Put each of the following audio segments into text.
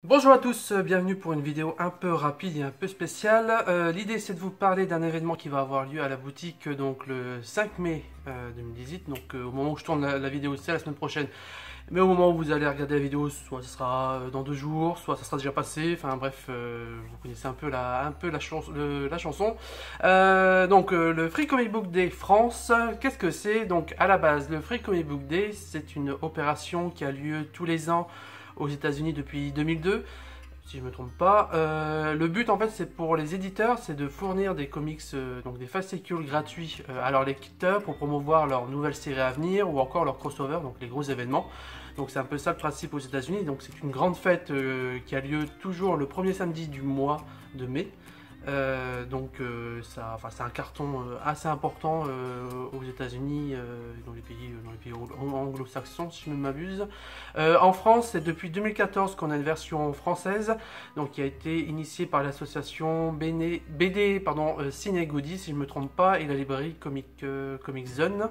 Bonjour à tous, bienvenue pour une vidéo un peu rapide et un peu spéciale. L'idée c'est de vous parler d'un événement qui va avoir lieu à la boutique donc le 5 mai 2018. Donc au moment où je tourne la vidéo, c'est la semaine prochaine. Mais au moment où vous allez regarder la vidéo, soit ce sera dans 2 jours, soit ça sera déjà passé. Enfin bref, vous connaissez un peu la chanson. Donc le Free Comic Book Day France, qu'est-ce que c'est? Donc à la base, le Free Comic Book Day, c'est une opération qui a lieu tous les ans aux États-Unis depuis 2002, si je ne me trompe pas. Le but en fait c'est pour les éditeurs, c'est de fournir des comics, donc des fascicules gratuits à leurs lecteurs pour promouvoir leurs nouvelles séries à venir ou encore leurs crossovers, donc les gros événements. Donc c'est un peu ça le principe aux États-Unis. Donc c'est une grande fête qui a lieu toujours le premier samedi du mois de mai. C'est un carton assez important aux États-Unis, dans les pays anglo-saxons si je ne m'abuse. En France, c'est depuis 2014 qu'on a une version française, donc qui a été initiée par l'association BD Ciné Goody si je ne me trompe pas, et la librairie Comic Zone.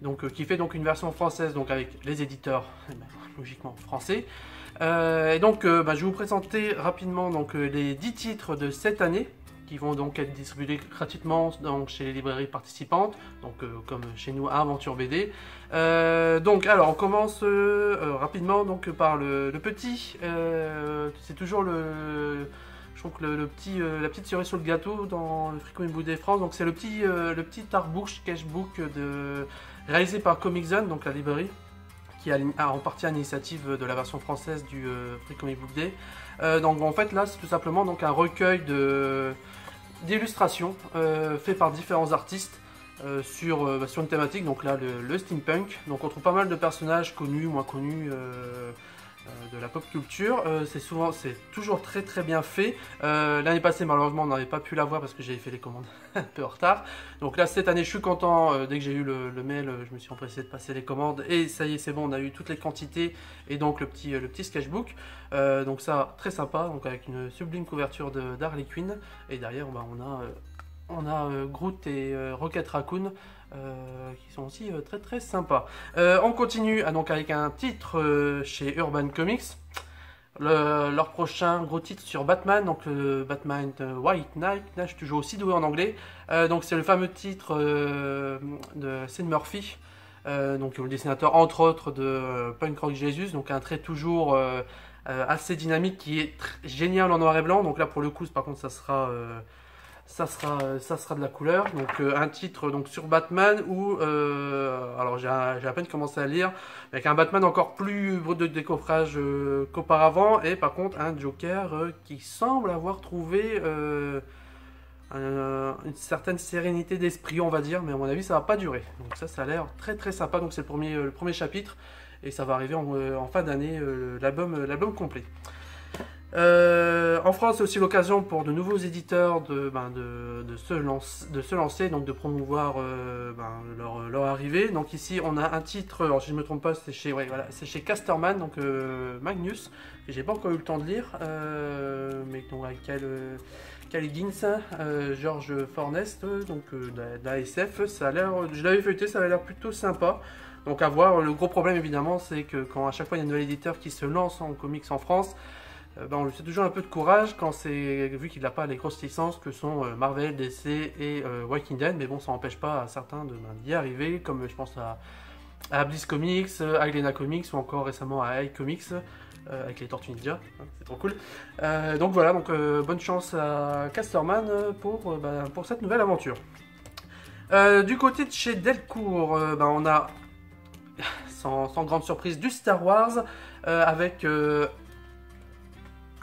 Donc, qui fait donc une version française donc avec les éditeurs logiquement français. Je vais vous présenter rapidement donc, les 10 titres de cette année qui vont donc être distribués gratuitement donc, chez les librairies participantes, donc comme chez nous à Aventure BD. Alors on commence rapidement donc par le petit, c'est toujours je trouve que la petite cerise sur le gâteau dans le Free Comic Book Day France. Donc c'est le petit artbook, sketchbook réalisé par Comic Zone, donc la librairie, qui a en partie à l'initiative de la version française du Free Comic Book Day. Donc en fait là c'est tout simplement donc un recueil d'illustrations fait par différents artistes sur une thématique, donc là le steampunk. Donc on trouve pas mal de personnages connus, moins connus de la pop culture. C'est toujours très très bien fait. L'année passée malheureusement on n'avait pas pu l'avoir parce que j'avais fait les commandes un peu en retard. Donc là cette année je suis content, dès que j'ai eu le mail je me suis empressé de passer les commandes et ça y est c'est bon, on a eu toutes les quantités et donc le petit sketchbook. Donc ça très sympa, donc avec une sublime couverture d'Harley Quinn et derrière on a Groot et Rocket Raccoon qui sont aussi très très sympas. On continue donc avec un titre chez Urban Comics. Leur prochain gros titre sur Batman, donc le Batman White Knight. Là, je suis toujours aussi doué en anglais. Donc c'est le fameux titre de Sid Murphy, donc le dessinateur entre autres de Punk Rock Jesus. Donc un trait toujours assez dynamique qui est génial en noir et blanc. Donc là pour le coup, par contre, ça sera de la couleur. Donc un titre donc sur Batman où alors j'ai à peine commencé à lire, avec un Batman encore plus brut de décoffrage qu'auparavant, et par contre un Joker qui semble avoir trouvé une certaine sérénité d'esprit, on va dire, mais à mon avis ça va pas durer. Donc ça a l'air très très sympa. Donc c'est le premier chapitre et ça va arriver en fin d'année, l'album complet. En France, c'est aussi l'occasion pour de nouveaux éditeurs de se lancer, donc de promouvoir leur arrivée. Donc ici, on a un titre, alors si je ne me trompe pas, c'est chez Casterman, donc Magnus, que j'ai pas encore eu le temps de lire, mais donc avec Cal Higgins, George Fornest, donc d'ASF. Je l'avais feuilleté, ça avait l'air plutôt sympa. Donc à voir. Le gros problème évidemment, c'est que quand à chaque fois il y a un nouvel éditeur qui se lance en comics en France, on lui fait toujours un peu de courage vu qu'il n'a pas les grosses licences que sont Marvel, DC et Walking Dead, mais bon, ça n'empêche pas à certains d'y arriver, comme je pense à Bliss Comics, à Glena Comics ou encore récemment à iComics avec les Tortues Ninja, c'est trop cool. Donc voilà, bonne chance à Casterman pour cette nouvelle aventure. Du côté de chez Delcourt, on a sans grande surprise du Star Wars avec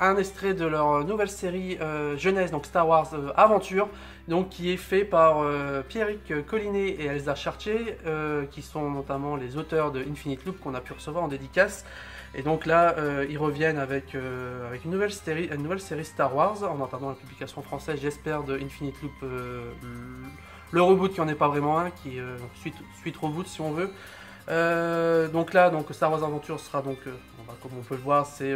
un extrait de leur nouvelle série jeunesse, donc Star Wars Aventure, donc qui est fait par Pierrick Collinet et Elsa Chartier, qui sont notamment les auteurs de Infinite Loop qu'on a pu recevoir en dédicace. Et donc là, ils reviennent avec une nouvelle série Star Wars, en attendant la publication française, j'espère, de Infinite Loop, le reboot qui en est pas vraiment un, qui est suite reboot si on veut. Donc Star Wars Adventure sera donc, comme on peut le voir, c'est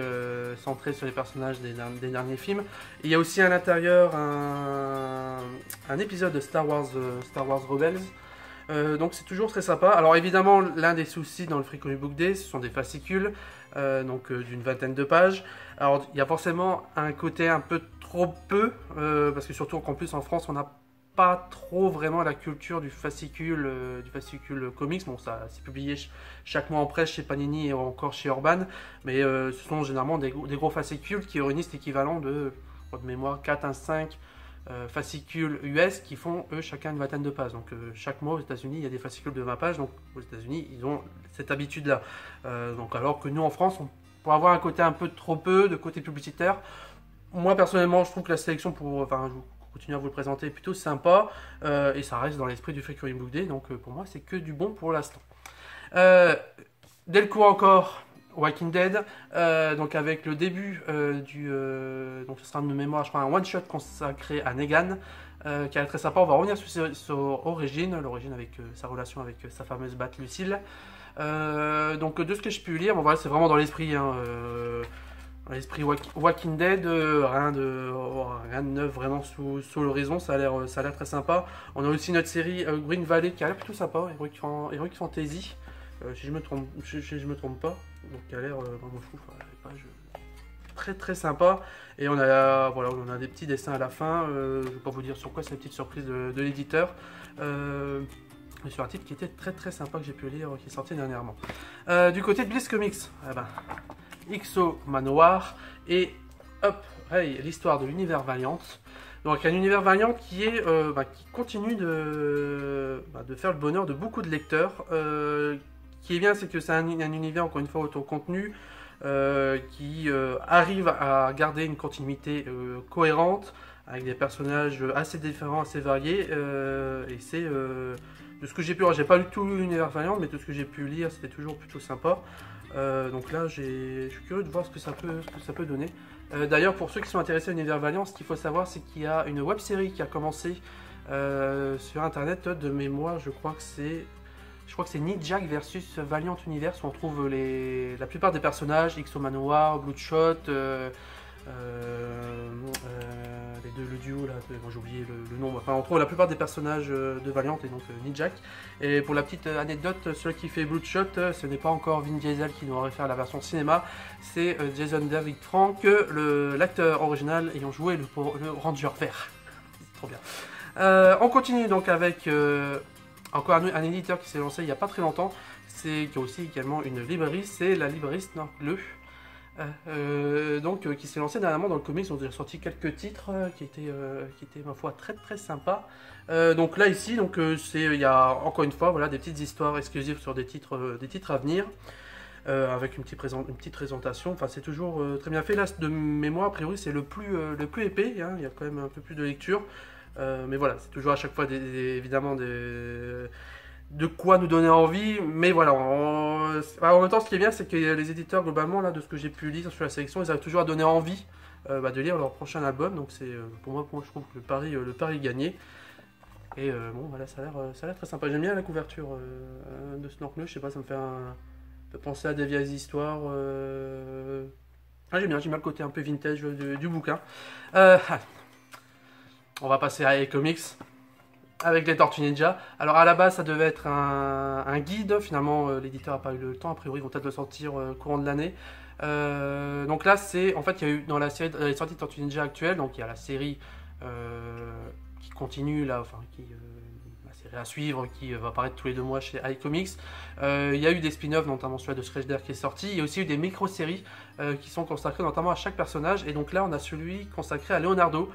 centré sur les personnages des derniers films. Et il y a aussi à l'intérieur un épisode de Star Wars Rebels. Donc c'est toujours très sympa. Alors évidemment, l'un des soucis dans le Free Comic Book Day, ce sont des fascicules, d'une 20aine de pages. Alors il y a forcément un côté un peu trop peu, parce que surtout qu'en plus en France on n'a pas trop vraiment la culture du fascicule comics. Bon, ça c'est publié chaque mois en presse chez Panini et encore chez Urban, mais ce sont généralement des gros fascicules qui réunissent l'équivalent de mémoire 4 à 5 fascicules US qui font eux chacun une vingtaine de pages. Donc chaque mois aux États-Unis il y a des fascicules de 20 pages, donc aux États-Unis ils ont cette habitude là. Donc alors que nous en France on pour avoir un côté un peu trop peu de côté publicitaire. Moi personnellement je trouve que la sélection je continue à vous le présenter est plutôt sympa et ça reste dans l'esprit du Free Comic Book Day, donc pour moi c'est que du bon pour l'instant. Delcourt encore, Walking Dead, donc avec le début donc ce sera de mémoire je crois un one shot consacré à Negan, qui est très sympa. On va revenir sur l'origine avec sa relation avec sa fameuse batte Lucille. Donc de ce que je peux lire, bon voilà c'est vraiment dans l'esprit l'esprit Walking Dead, rien de neuf vraiment sous l'horizon, ça a l'air très sympa. On a aussi notre série Green Valley qui a l'air plutôt sympa, Heroic Fantasy, si je me trompe pas, donc qui a l'air vraiment fou, très très sympa. Et on a des petits dessins à la fin, je vais pas vous dire sur quoi, c'est une petite surprise de l'éditeur. Sur un titre qui était très très sympa que j'ai pu lire, qui est sorti dernièrement. Du côté de Bliss Comics, XO Manoir et l'histoire de l'univers Valiant. Donc un univers Valiant qui continue de faire le bonheur de beaucoup de lecteurs. Qui est bien, c'est que c'est un univers encore une fois autocontenu qui arrive à garder une continuité cohérente avec des personnages assez différents, assez variés. Et c'est de ce que j'ai pu lire, j'ai pas lu tout l'univers Valiant, mais de ce que j'ai pu lire, c'était toujours plutôt sympa. Donc là, je suis curieux de voir ce que ça peut donner. D'ailleurs, pour ceux qui sont intéressés à l'univers Valiant, ce qu'il faut savoir, c'est qu'il y a une web série qui a commencé sur internet de mémoire. Je crois que c'est Nijack versus Valiant Universe où on trouve la plupart des personnages, XO Manoir, Bloodshot. Le duo là, j'ai oublié le nom, enfin on trouve la plupart des personnages de Valiant et donc Nijack. Et pour la petite anecdote, celui qui fait Bloodshot, ce n'est pas encore Vin Diesel qui nous aurait fait la version cinéma, c'est Jason David Frank, l'acteur original ayant joué le Ranger Vert. C'est trop bien. On continue donc avec encore un éditeur qui s'est lancé il n'y a pas très longtemps, qui a aussi également une librairie, c'est la librairie Snorkleux. Qui s'est lancé dernièrement dans le comics. On a sorti quelques titres qui étaient ma foi très très sympas. Donc là ici, il y a encore une fois voilà des petites histoires exclusives sur des titres à venir, avec une petite présentation. Enfin c'est toujours très bien fait. Là de mémoire a priori c'est le plus épais. Hein. Il y a quand même un peu plus de lecture, mais voilà c'est toujours à chaque fois évidemment de quoi nous donner envie, mais voilà, en même temps ce qui est bien c'est que les éditeurs globalement là de ce que j'ai pu lire sur la sélection, ils arrivent toujours à donner envie de lire leur prochain album, donc c'est pour moi je trouve que le pari est gagné. Et bon voilà, ça a l'air très sympa, j'aime bien la couverture de Snorkleux, je sais pas, ça me fait penser à des vieilles histoires. J'aime bien le côté un peu vintage du bouquin. On va passer à comics avec les Tortues Ninja. Alors à la base ça devait être un guide, finalement l'éditeur n'a pas eu le temps, a priori ils vont peut-être le sortir courant de l'année. Donc là c'est, en fait il y a eu dans la série, les sorties de Tortues Ninja actuelles, donc il y a la série qui continue là, la série à suivre qui va apparaître tous les 2 mois chez iComics. Il y a eu des spin-offs, notamment celui de Shredder qui est sorti, il y a aussi eu des micro-séries qui sont consacrées notamment à chaque personnage, et donc là on a celui consacré à Leonardo.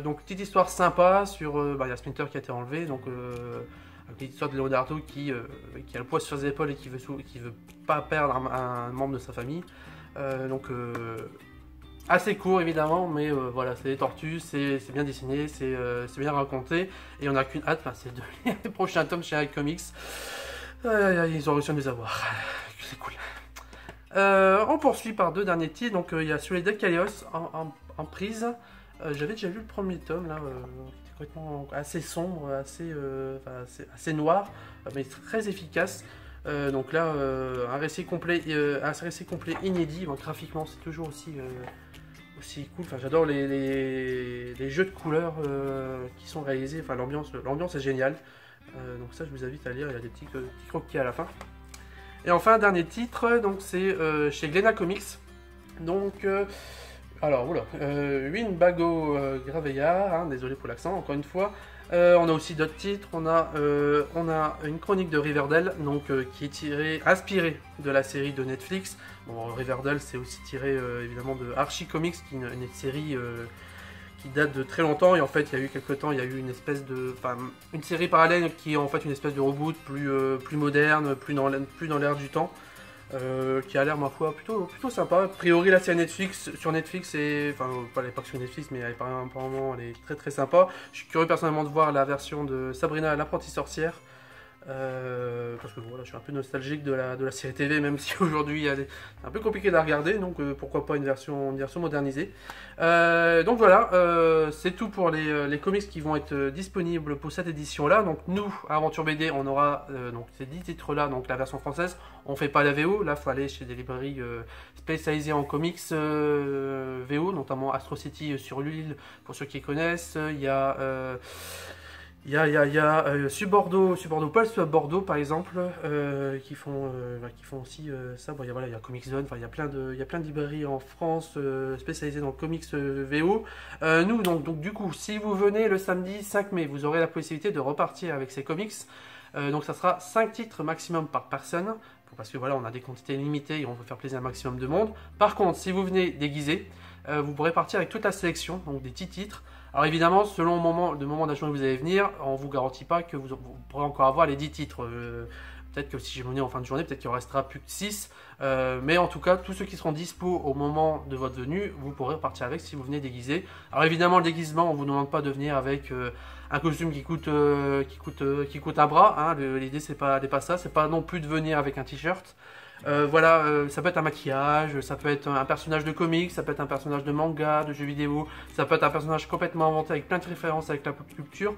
Donc petite histoire sympa sur il y a Splinter qui a été enlevé, donc une histoire de Leonardo qui a le poids sur ses épaules et qui veut pas perdre un membre de sa famille. Assez court évidemment, mais voilà, c'est des tortues, c'est bien dessiné, c'est bien raconté, et on n'a qu'une hâte, c'est de lire les prochains tomes chez iComics. Ils ont réussi à nous avoir, c'est cool. On poursuit par 2 derniers titres, donc il y a celui de Kalios en prise. J'avais déjà lu le premier tome là, qui était complètement assez sombre, assez noir, mais très efficace. Donc là, un récit complet inédit. Bon, graphiquement, c'est toujours aussi cool. Enfin, j'adore les jeux de couleurs qui sont réalisés. Enfin, l'ambiance est géniale. Donc ça, je vous invite à lire. Il y a des petits croquis à la fin. Et enfin, un dernier titre. Donc c'est chez Glénat Comics. Donc, alors, oula, Winnebago Graveillard, hein, désolé pour l'accent, encore une fois. On a aussi d'autres titres, on a une chronique de Riverdale, donc qui est inspirée de la série de Netflix. Bon, Riverdale c'est aussi tiré évidemment de Archie Comics, qui est une série qui date de très longtemps, et en fait il y a eu quelques temps, il y a eu une espèce de, enfin une série parallèle qui est en fait une espèce de reboot plus moderne, plus dans l'air du temps. Qui a l'air ma foi plutôt sympa. A priori la série Netflix sur Netflix, et enfin pas l'époque sur Netflix, mais apparemment elle est très sympa. Je suis curieux personnellement de voir la version de Sabrina l'apprentie sorcière. Parce que voilà, je suis un peu nostalgique de la série TV, même si aujourd'hui c'est un peu compliqué de la regarder, donc pourquoi pas une version modernisée. Donc voilà, c'est tout pour les comics qui vont être disponibles pour cette édition là. Donc nous, à Aventure BD, on aura donc ces 10 titres là, donc la version française. On fait pas la VO, là il faut aller chez des librairies spécialisées en comics VO, notamment Astro City sur Lille pour ceux qui connaissent. Il y a Bordeaux, Pulse Bordeaux par exemple, qui font aussi ça. Bon, il y a Comic Zone, enfin il y a plein de librairies en France spécialisées dans le comics VO. Nous donc du coup, si vous venez le samedi 5 mai, vous aurez la possibilité de repartir avec ces comics. Donc ça sera 5 titres maximum par personne, parce que voilà, on a des quantités limitées et on veut faire plaisir à un maximum de monde. Par contre, si vous venez déguisé, vous pourrez partir avec toute la sélection, donc des petits titres. Alors évidemment, selon le moment d'achat que vous allez venir, on ne vous garantit pas que vous pourrez encore avoir les 10 titres. Peut-être que si j'ai mené en fin de journée, peut-être qu'il en restera plus que 6. Mais en tout cas, tous ceux qui seront dispo au moment de votre venue, vous pourrez repartir avec si vous venez déguisé. Alors évidemment, le déguisement, on ne vous demande pas de venir avec un costume qui coûte un bras. Hein. L'idée, c'est pas ça. C'est pas non plus de venir avec un t-shirt. Voilà, ça peut être un maquillage, ça peut être un personnage de comics, ça peut être un personnage de manga, de jeux vidéo, ça peut être un personnage complètement inventé avec plein de références avec la pop culture.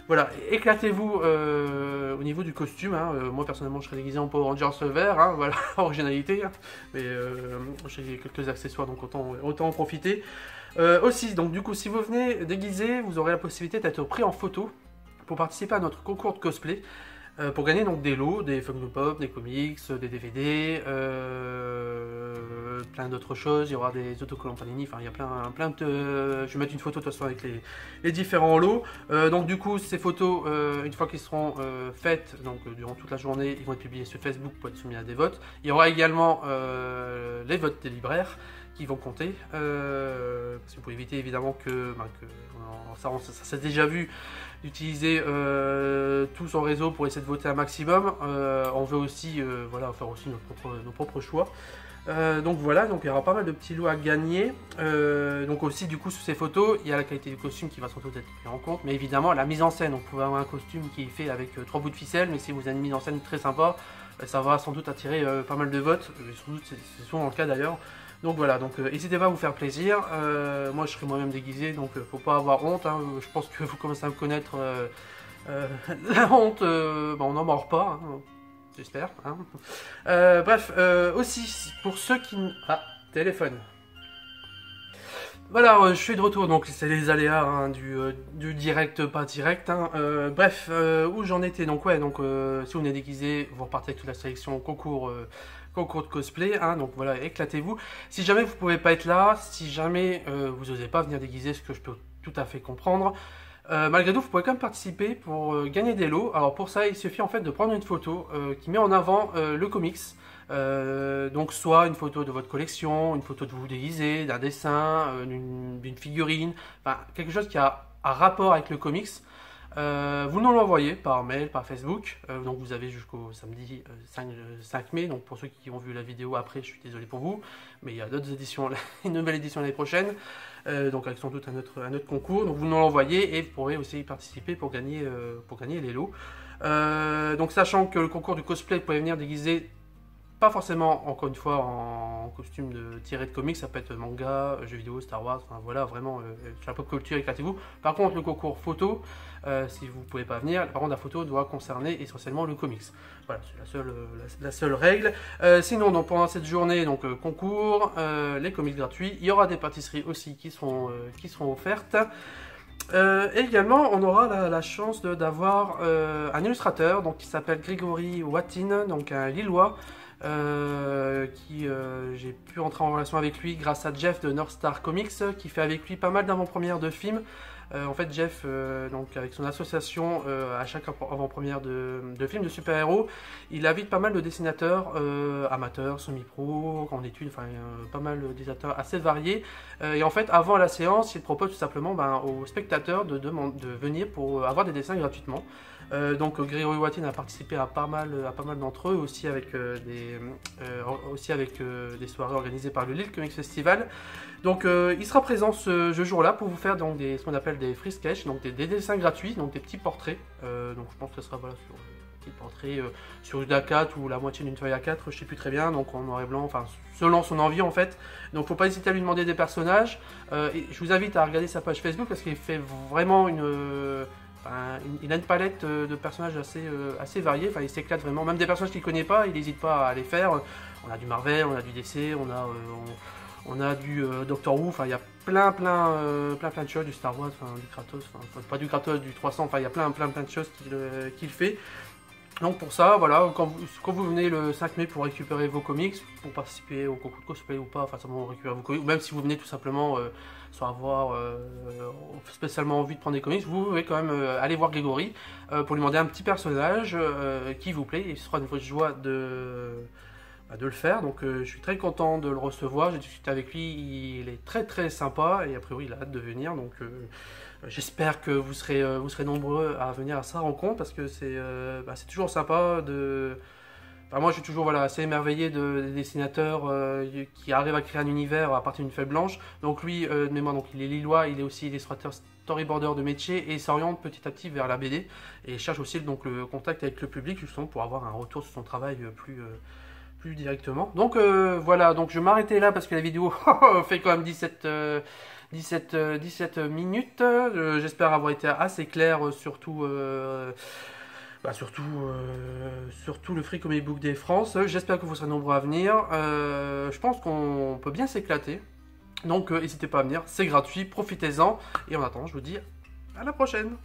Voilà, éclatez-vous au niveau du costume. Hein. Moi personnellement, je serais déguisé en Power Rangers vert, hein, voilà, originalité. Hein. Mais j'ai quelques accessoires, donc autant en profiter. Aussi, donc du coup, si vous venez déguisé, vous aurez la possibilité d'être pris en photo pour participer à notre concours de cosplay. Pour gagner donc des lots, des Funko Pop, des comics, des DVD, plein d'autres choses. Il y aura des autocollants Panini, enfin il y a plein de... Je vais mettre une photo de toute façon avec les différents lots. Donc du coup ces photos, une fois qu'ils seront faites, donc durant toute la journée, ils vont être publiés sur Facebook pour être soumis à des votes. Il y aura également les votes des libraires qui vont compter, parce que pour éviter évidemment que ça s'est déjà vu, d'utiliser tout son réseau pour essayer de voter un maximum. On veut aussi voilà, faire aussi nos propres choix. Donc voilà, donc il y aura pas mal de petits lots à gagner. Donc aussi du coup sous ces photos, il y a la qualité du costume qui va sans doute être prise en compte, mais évidemment la mise en scène. Donc vous pouvez avoir un costume qui est fait avec 3 bouts de ficelle, mais si vous avez une mise en scène très sympa, ça va sans doute attirer pas mal de votes. Sans doute c'est souvent le cas d'ailleurs. Donc voilà, donc n'hésitez pas à vous faire plaisir. Moi je serai moi-même déguisé, donc faut pas avoir honte. Hein. Je pense que vous commencez à me connaître. La honte, on n'en mord pas, hein. J'espère. Hein. Bref, aussi pour ceux qui... Ah, téléphone. Voilà, je suis de retour, donc c'est les aléas hein, du direct, pas direct. Hein. Bref, où j'en étais, donc ouais, donc si on est déguisé, vous repartez avec toute la sélection concours de cosplay, hein, donc voilà, éclatez-vous. Si jamais vous pouvez pas être là, si jamais vous n'osez pas venir déguiser, ce que je peux tout à fait comprendre, malgré tout, vous pouvez quand même participer pour gagner des lots. Alors pour ça, il suffit en fait de prendre une photo qui met en avant le comics. Donc soit une photo de votre collection, une photo de vous déguisé, d'un dessin, d'une figurine, enfin quelque chose qui a un rapport avec le comics. Vous nous l'envoyez par mail, par Facebook, donc vous avez jusqu'au samedi 5 mai, donc pour ceux qui ont vu la vidéo après, je suis désolé pour vous, mais il y a d'autres éditions, une nouvelle édition l'année prochaine, donc avec sans doute un autre concours, donc vous nous l'envoyez et vous pourrez aussi y participer pour gagner les lots. Donc sachant que le concours du cosplay, vous pouvez venir déguiser, pas forcément, encore une fois, en costume tiré de comics, ça peut être manga, jeux vidéo, Star Wars, enfin voilà, vraiment, la pop culture, éclatez-vous. Par contre, le concours photo, si vous ne pouvez pas venir, par contre, la photo doit concerner essentiellement le comics. Voilà, c'est la seule règle. Sinon, donc, pendant cette journée, donc concours, les comics gratuits, il y aura des pâtisseries aussi qui seront offertes. Également, on aura la chance d'avoir un illustrateur donc, qui s'appelle Grégory Wattin, donc un Lillois, J'ai pu entrer en relation avec lui grâce à Jeff de North Star Comics, qui fait avec lui pas mal d'avant-premières de films. En fait, Jeff, donc avec son association, à chaque avant-première de films de super-héros, il invite pas mal de dessinateurs amateurs, semi-pro, en études, enfin pas mal de dessinateurs assez variés. Et en fait, avant la séance, il propose tout simplement aux spectateurs de venir pour avoir des dessins gratuitement. Donc Grégory Watine a participé à pas mal d'entre eux, aussi avec des soirées organisées par le Lille Comics Festival. Donc il sera présent ce jour-là pour vous faire donc ce qu'on appelle des free sketch, donc des dessins gratuits, donc des petits portraits. Donc je pense que ce sera voilà, sur des petits portraits sur une A4 ou la moitié d'une feuille A4, je sais plus très bien, donc en noir et blanc, enfin selon son envie en fait. Donc faut pas hésiter à lui demander des personnages. Et je vous invite à regarder sa page Facebook parce qu'il fait vraiment il a une palette de personnages assez variés, enfin il s'éclate vraiment, même des personnages qu'il ne connaît pas, il n'hésite pas à les faire. On a du Marvel, on a du DC, on a du Doctor Who, enfin il y a plein de choses, du Star Wars, enfin du Kratos, enfin pas du Kratos, du 300, enfin il y a plein de choses qu'il fait. Donc pour ça, voilà, quand vous venez le 5 mai pour récupérer vos comics, pour participer au concours de cosplay ou pas, enfin ça va récupérer vos comics, ou même si vous venez tout simplement sans avoir spécialement envie de prendre des comics, vous pouvez quand même aller voir Grégory pour lui demander un petit personnage qui vous plaît, et ce sera une vraie joie de le faire. Donc je suis très content de le recevoir, j'ai discuté avec lui, il est très sympa et a priori il a hâte de venir, donc j'espère que vous serez nombreux à venir à sa rencontre parce que c'est toujours sympa de... Enfin, moi je suis toujours assez émerveillé des dessinateurs qui arrivent à créer un univers à partir d'une feuille blanche. Donc lui, de mémoire, donc, il est lillois, il est aussi illustrateur storyboarder de métier et s'oriente petit à petit vers la BD et cherche aussi donc, le contact avec le public justement pour avoir un retour sur son travail plus directement. Donc voilà, donc je vais m'arrêter là parce que la vidéo fait quand même 17 minutes. J'espère avoir été assez clair surtout le Free Comic Book Day France. J'espère que vous serez nombreux à venir. Je pense qu'on peut bien s'éclater. Donc n'hésitez pas à venir, c'est gratuit, profitez-en. Et en attendant, je vous dis à la prochaine.